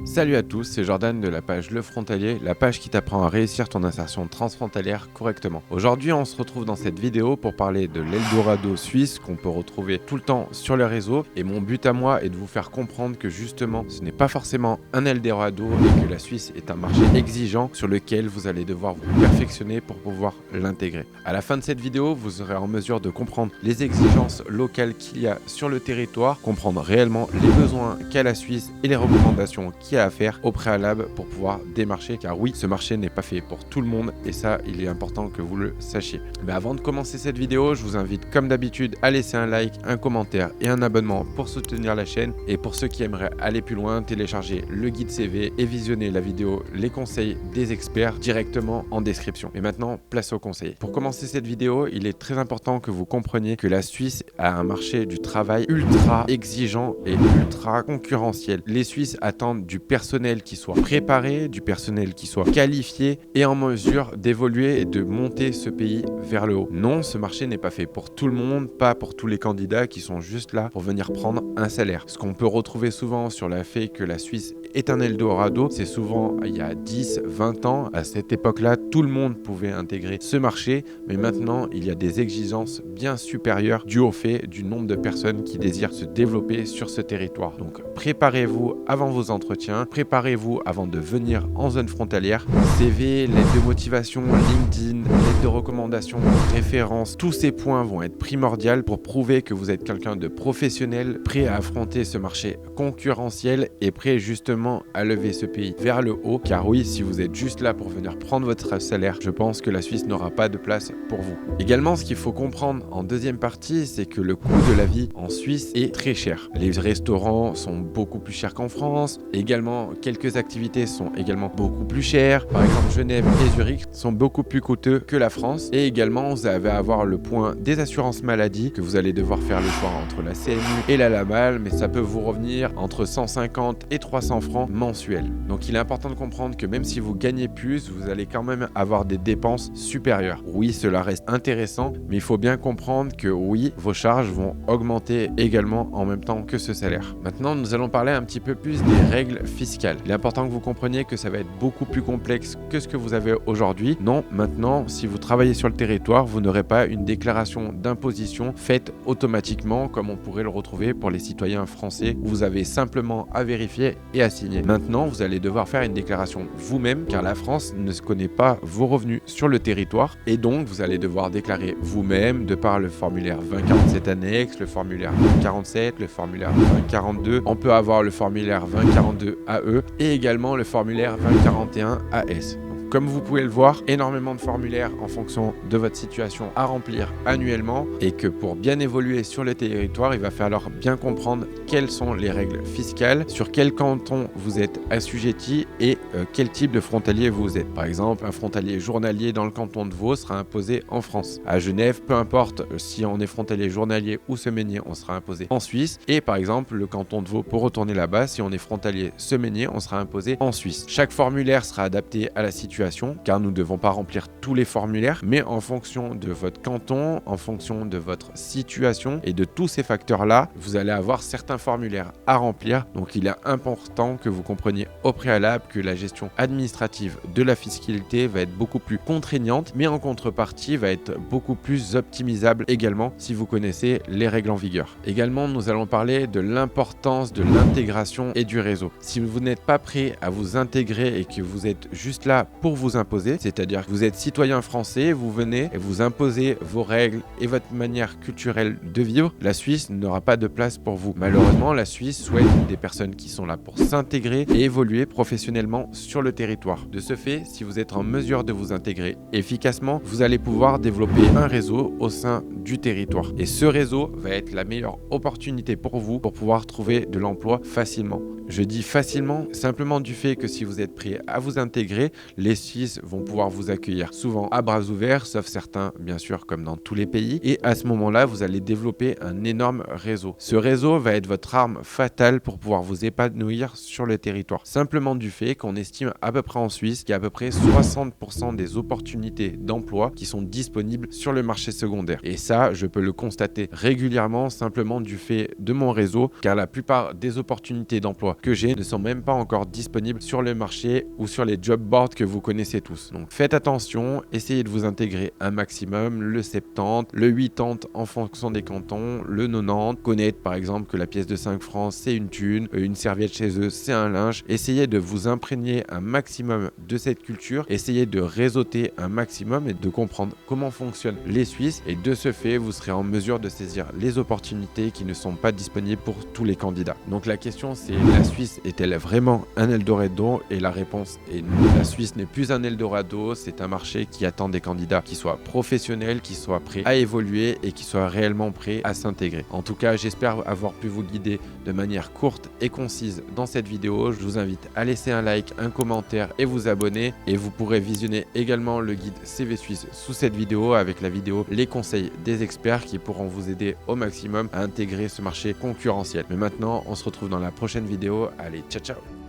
Salut à tous, c'est Jordan de la page Le Frontalier, la page qui t'apprend à réussir ton insertion transfrontalière correctement. Aujourd'hui, on se retrouve dans cette vidéo pour parler de l'Eldorado suisse qu'on peut retrouver tout le temps sur les réseaux. Et mon but à moi est de vous faire comprendre que justement, ce n'est pas forcément un Eldorado et que la Suisse est un marché exigeant sur lequel vous allez devoir vous perfectionner pour pouvoir l'intégrer. À la fin de cette vidéo, vous serez en mesure de comprendre les exigences locales qu'il y a sur le territoire, comprendre réellement les besoins qu'a la Suisse et les recommandations qu'il y a à faire au préalable pour pouvoir démarcher, car oui, ce marché n'est pas fait pour tout le monde et ça, il est important que vous le sachiez. Mais avant de commencer cette vidéo, je vous invite comme d'habitude à laisser un like, un commentaire et un abonnement pour soutenir la chaîne. Et pour ceux qui aimeraient aller plus loin, télécharger le guide CV et visionner la vidéo Les conseils des experts directement en description. Et maintenant, place aux conseils. Pour commencer cette vidéo, il est très important que vous compreniez que la Suisse a un marché du travail ultra exigeant et ultra concurrentiel. Les Suisses attendent du personnel qui soit préparé, du personnel qui soit qualifié et en mesure d'évoluer et de monter ce pays vers le haut. Non, ce marché n'est pas fait pour tout le monde, pas pour tous les candidats qui sont juste là pour venir prendre un salaire. Ce qu'on peut retrouver souvent sur le fait que la Suisse est un Eldorado, c'est souvent il y a 10, 20 ans, à cette époque-là, tout le monde pouvait intégrer ce marché, mais maintenant il y a des exigences bien supérieures dues au fait du nombre de personnes qui désirent se développer sur ce territoire. Donc préparez-vous avant vos entretiens, préparez-vous avant de venir en zone frontalière. CV, lettre de motivation, LinkedIn, lettre de recommandation, référence, tous ces points vont être primordiaux pour prouver que vous êtes quelqu'un de professionnel, prêt à affronter ce marché concurrentiel et prêt justement à lever ce pays vers le haut. Car oui, si vous êtes juste là pour venir prendre votre salaire, je pense que la Suisse n'aura pas de place pour vous. Également, ce qu'il faut comprendre en deuxième partie, c'est que le coût de la vie en Suisse est très cher. Les restaurants sont beaucoup plus chers qu'en France. Également, quelques activités sont également beaucoup plus chères. Par exemple, Genève et Zurich sont beaucoup plus coûteux que la France. Et également, vous allez avoir le point des assurances maladie que vous allez devoir faire le choix entre la CMU et la Laval, mais ça peut vous revenir entre 150 et 300 francs mensuels. Donc il est important de comprendre que même si vous gagnez plus, vous allez quand même avoir des dépenses supérieures. Oui, cela reste intéressant, mais il faut bien comprendre que oui, vos charges vont augmenter également en même temps que ce salaire. Maintenant, nous allons parler un petit peu plus des règles fiscales. Il est important que vous compreniez que ça va être beaucoup plus complexe que ce que vous avez aujourd'hui. Non, maintenant, si vous travaillez sur le territoire, vous n'aurez pas une déclaration d'imposition faite automatiquement comme on pourrait le retrouver pour les citoyens français où vous avez simplement à vérifier et à signer. Maintenant, vous allez devoir faire une déclaration vous-même car la France ne connaît pas vos revenus sur le territoire et donc vous allez devoir déclarer vous-même de par le formulaire 2047 annexe, le formulaire 2047, le formulaire 2042. On peut avoir le formulaire 2042 AE et également le formulaire 2041 AS. Comme vous pouvez le voir, énormément de formulaires en fonction de votre situation à remplir annuellement et que pour bien évoluer sur le territoire, il va falloir bien comprendre quelles sont les règles fiscales, sur quel canton vous êtes assujetti et quel type de frontalier vous êtes. Par exemple, un frontalier journalier dans le canton de Vaud sera imposé en France. À Genève, peu importe si on est frontalier journalier ou semainier, on sera imposé en Suisse. Et par exemple, le canton de Vaud, pour retourner là-bas, si on est frontalier semainier, on sera imposé en Suisse. Chaque formulaire sera adapté à la situation car nous ne devons pas remplir tous les formulaires, mais en fonction de votre canton, en fonction de votre situation et de tous ces facteurs-là, vous allez avoir certains formulaires à remplir. Donc il est important que vous compreniez au préalable que la gestion administrative de la fiscalité va être beaucoup plus contraignante, mais en contrepartie va être beaucoup plus optimisable également si vous connaissez les règles en vigueur. Également, nous allons parler de l'importance de l'intégration et du réseau. Si vous n'êtes pas prêt à vous intégrer et que vous êtes juste là pour vous imposer, c'est-à-dire que vous êtes citoyen français, vous venez et vous imposez vos règles et votre manière culturelle de vivre, la Suisse n'aura pas de place pour vous. Malheureusement, la Suisse souhaite des personnes qui sont là pour s'intégrer et évoluer professionnellement sur le territoire. De ce fait, si vous êtes en mesure de vous intégrer efficacement, vous allez pouvoir développer un réseau au sein du territoire. Et ce réseau va être la meilleure opportunité pour vous pour pouvoir trouver de l'emploi facilement. Je dis facilement, simplement du fait que si vous êtes prêt à vous intégrer, les Suisses vont pouvoir vous accueillir souvent à bras ouverts, sauf certains, bien sûr, comme dans tous les pays. Et à ce moment-là, vous allez développer un énorme réseau. Ce réseau va être votre arme fatale pour pouvoir vous épanouir sur le territoire. Simplement du fait qu'on estime à peu près en Suisse qu'il y a à peu près 60% des opportunités d'emploi qui sont disponibles sur le marché secondaire. Et ça, je peux le constater régulièrement simplement du fait de mon réseau, car la plupart des opportunités d'emploi offres que j'ai ne sont même pas encore disponibles sur le marché ou sur les job boards que vous connaissez tous. Donc faites attention, essayez de vous intégrer un maximum, le 70, le 80 en fonction des cantons, le 90, connaître par exemple que la pièce de 5 francs c'est une thune, une serviette chez eux c'est un linge. Essayez de vous imprégner un maximum de cette culture, essayez de réseauter un maximum et de comprendre comment fonctionnent les Suisses, et de ce fait vous serez en mesure de saisir les opportunités qui ne sont pas disponibles pour tous les candidats. Donc la question c'est, la Suisse est-elle vraiment un Eldorado? Et la réponse est non. La Suisse n'est plus un Eldorado, c'est un marché qui attend des candidats qui soient professionnels, qui soient prêts à évoluer et qui soient réellement prêts à s'intégrer. En tout cas, j'espère avoir pu vous guider de manière courte et concise dans cette vidéo. Je vous invite à laisser un like, un commentaire et vous abonner, et vous pourrez visionner également le guide CV Suisse sous cette vidéo avec la vidéo les conseils des experts qui pourront vous aider au maximum à intégrer ce marché concurrentiel. Mais maintenant, on se retrouve dans la prochaine vidéo. Allez, ciao ciao!